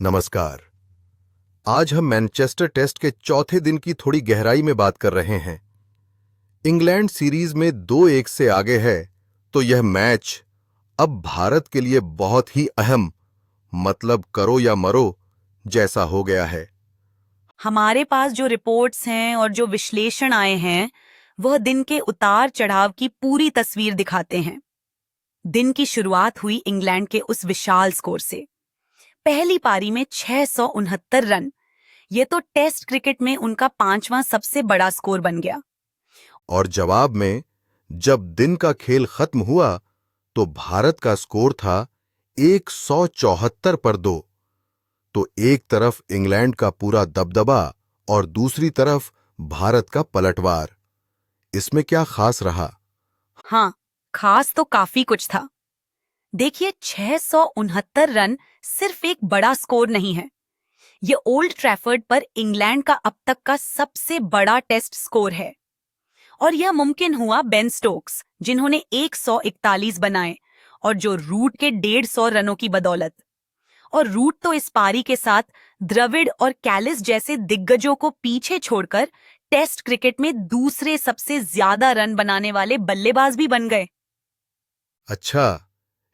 नमस्कार। आज हम मैनचेस्टर टेस्ट के चौथे दिन की थोड़ी गहराई में बात कर रहे हैं। इंग्लैंड सीरीज में 2-1 से आगे है, तो यह मैच अब भारत के लिए बहुत ही अहम, मतलब करो या मरो जैसा हो गया है। हमारे पास जो रिपोर्ट्स हैं और जो विश्लेषण आए हैं वह दिन के उतार चढ़ाव की पूरी तस्वीर दिखाते हैं। दिन की शुरुआत हुई इंग्लैंड के उस विशाल स्कोर से। पहली पारी में 669 रन। ये तो टेस्ट क्रिकेट में उनका 5वां सबसे बड़ा स्कोर बन गया। और जवाब में जब दिन का खेल खत्म हुआ तो भारत का स्कोर था 174 पर 2। तो एक तरफ इंग्लैंड का पूरा दबदबा और दूसरी तरफ भारत का पलटवार। इसमें क्या खास रहा? हाँ, खास तो काफी कुछ था। देखिए, 669 रन सिर्फ एक बड़ा स्कोर नहीं है। ये ओल्ड ट्रैफर्ड पर इंग्लैंड का अब तक का सबसे बड़ा टेस्ट स्कोर है। और यह मुमकिन हुआ बेन स्टोक्स, जिन्होंने 141 बनाए, और जो रूट के 150 रनों की बदौलत। और रूट तो इस पारी के साथ द्रविड़ और कैलिस जैसे दिग्गजों को पीछे छोड़कर टेस्ट क्रिकेट में दूसरे सबसे ज्यादा रन बनाने वाले बल्लेबाज भी बन गए। अच्छा,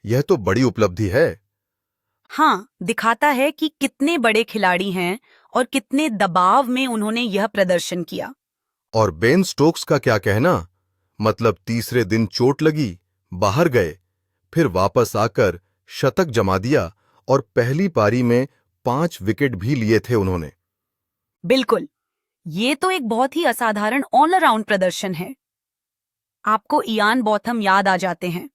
यह तो बड़ी उपलब्धि है। हाँ, दिखाता है कि कितने बड़े खिलाड़ी हैं और कितने दबाव में उन्होंने यह प्रदर्शन किया। और बेन स्टोक्स का क्या कहना? मतलब तीसरे दिन चोट लगी, बाहर गए, फिर वापस आकर शतक जमा दिया और पहली पारी में 5 विकेट भी लिए थे उन्होंने। बिल्कुल, ये तो एक बहुत ही असाधारण ऑलराउंड प्रदर्शन है। आपको इयान बॉथम याद आ जाते हैं।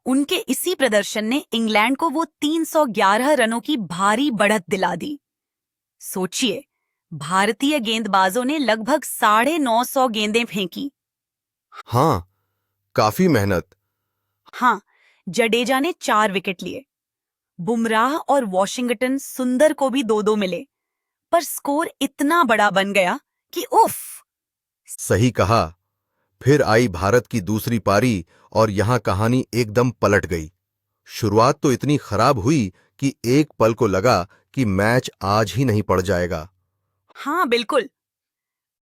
उनके इसी प्रदर्शन ने इंग्लैंड को वो 311 रनों की भारी बढ़त दिला दी। सोचिए, भारतीय गेंदबाजों ने लगभग 950 गेंदें फेंकी। हाँ, काफी मेहनत। हाँ, जडेजा ने 4 विकेट लिए। बुमराह और वॉशिंगटन सुंदर को भी 2-2 मिले। पर स्कोर इतना बड़ा बन गया कि उफ। सही कहा। फिर आई भारत की दूसरी पारी और यहां कहानी एकदम पलट गई। शुरुआत तो इतनी खराब हुई कि एक पल को लगा कि मैच आज ही नहीं पड़ जाएगा। हाँ, बिल्कुल।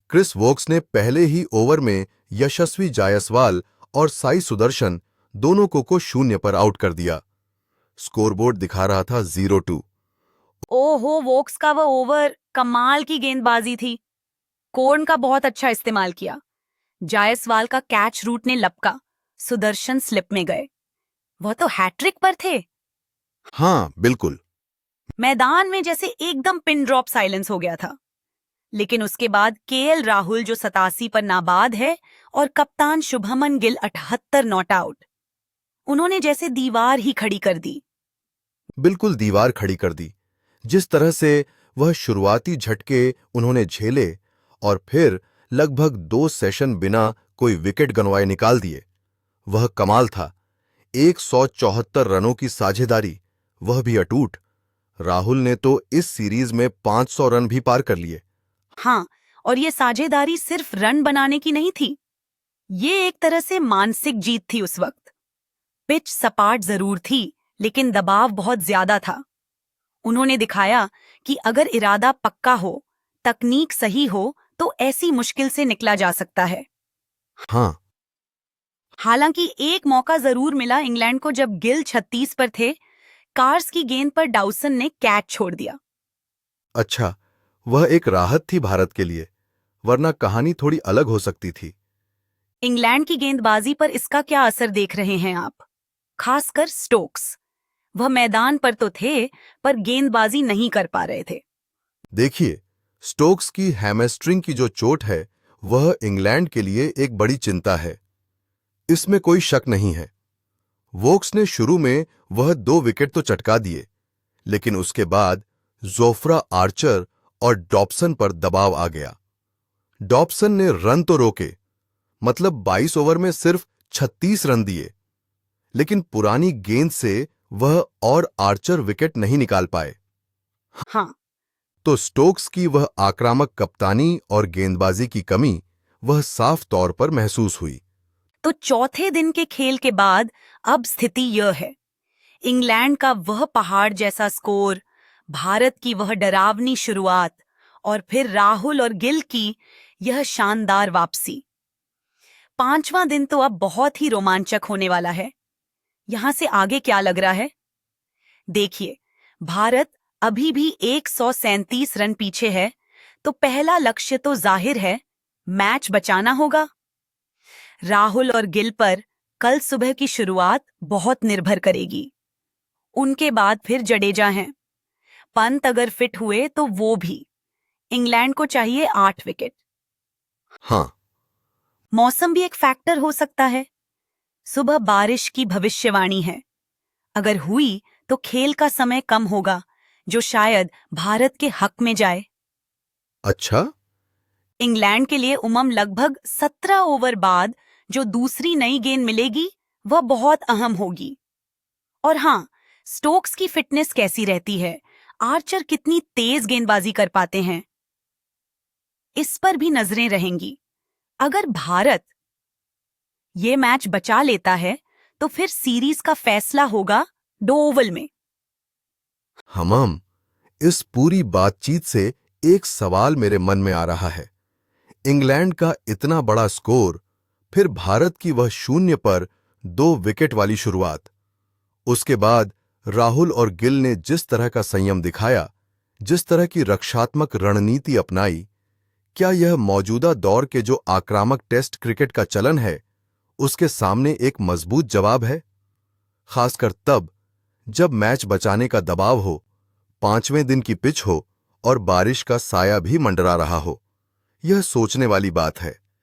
क्रिस वोक्स ने पहले ही ओवर में यशस्वी जायसवाल और साई सुदर्शन दोनों को 0 पर आउट कर दिया। स्कोरबोर्ड दिखा रहा था 0-2। ओहो, वोक्स का वह ओवर कमाल की गेंदबाजी थी। कोर्न का बहुत अच्छा इस्तेमाल किया। जायसवाल का कैच रूट ने लपका, सुदर्शन स्लिप में गए। वह तो हैट्रिक पर थे। हाँ, बिल्कुल। मैदान में जैसे एकदम पिन ड्रॉप साइलेंस हो गया था। लेकिन उसके बाद केएल राहुल जो 87 पर नाबाद है और कप्तान शुभमन गिल 78 नॉट आउट, उन्होंने जैसे दीवार ही खड़ी कर दी। बिल्कुल दीवार खड़ी कर दी। जिस तरह से वह शुरुआती झटके उन्होंने झेले और फिर लगभग 2 सेशन बिना कोई विकेट गंवाए निकाल दिए, वह कमाल था। 174 रनों की साझेदारी, वह भी अटूट। राहुल ने तो इस सीरीज में 500 रन भी पार कर लिए। हाँ, और ये साझेदारी सिर्फ रन बनाने की नहीं थी। ये एक तरह से मानसिक जीत थी उस वक्त। पिच सपाट जरूर थी, लेकिन दबाव बहुत ज्यादा था। उन्होंने दिखाया कि अगर इरादा पक्का हो, तकनीक सही हो, तो ऐसी मुश्किल से निकला जा सकता है। हाँ। हालांकि एक मौका जरूर मिला इंग्लैंड को, जब गिल 36 पर थे। कार्स की गेंद पर डाउसन ने कैच छोड़ दिया। अच्छा, वह एक राहत थी भारत के लिए, वरना कहानी थोड़ी अलग हो सकती थी। इंग्लैंड की गेंदबाजी पर इसका क्या असर देख रहे हैं आप? खासकर स्टोक्स। वह मैदान पर तो थे, पर गेंदबाजी नहीं कर पा रहे थे। देखिए, स्टोक्स की हैमस्ट्रिंग की जो चोट है, वह इंग्लैंड के लिए एक बड़ी चिंता है। इसमें कोई शक नहीं है। वोक्स ने शुरू में वह 2 विकेट तो चटका दिए, लेकिन उसके बाद जोफ्रा आर्चर और डॉबसन पर दबाव आ गया। डॉबसन ने रन तो रोके, मतलब 22 ओवर में सिर्फ 36 रन दिए, लेकिन पुरानी गेंद से वह और आर्चर विकेट नहीं निकाल पाए। हाँ, तो स्टोक्स की वह आक्रामक कप्तानी और गेंदबाजी की कमी वह साफ तौर पर महसूस हुई। तो चौथे दिन के खेल के बाद अब स्थिति यह है। इंग्लैंड का वह पहाड़ जैसा स्कोर, भारत की वह डरावनी शुरुआत और फिर राहुल और गिल की यह शानदार वापसी। 5वां दिन तो अब बहुत ही रोमांचक होने वाला है। यहां से आगे क्या लग रहा है? देखिए, भारत अभी भी 137 रन पीछे है, तो पहला लक्ष्य तो जाहिर है, मैच बचाना होगा। राहुल और गिल पर कल सुबह की शुरुआत बहुत निर्भर करेगी। उनके बाद फिर जडेजा हैं। पंत अगर फिट हुए तो वो भी। इंग्लैंड को चाहिए 8 विकेट। हाँ, मौसम भी एक फैक्टर हो सकता है। सुबह बारिश की भविष्यवाणी है। अगर हुई तो खेल का समय कम होगा, जो शायद भारत के हक में जाए। अच्छा। इंग्लैंड के लिए लगभग 17 ओवर बाद जो दूसरी नई गेंद मिलेगी वह बहुत अहम होगी। और हाँ, स्टोक्स की फिटनेस कैसी रहती है, आर्चर कितनी तेज गेंदबाजी कर पाते हैं, इस पर भी नजरें रहेंगी। अगर भारत ये मैच बचा लेता है तो फिर सीरीज का फैसला होगा डोवल में। हमाम, इस पूरी बातचीत से एक सवाल मेरे मन में आ रहा है। इंग्लैंड का इतना बड़ा स्कोर, फिर भारत की वह 0 पर 2 विकेट वाली शुरुआत, उसके बाद राहुल और गिल ने जिस तरह का संयम दिखाया, जिस तरह की रक्षात्मक रणनीति अपनाई, क्या यह मौजूदा दौर के जो आक्रामक टेस्ट क्रिकेट का चलन है, उसके सामने एक मजबूत जवाब है? खासकर तब जब मैच बचाने का दबाव हो, 5वें दिन की पिच हो और बारिश का साया भी मंडरा रहा हो। यह सोचने वाली बात है।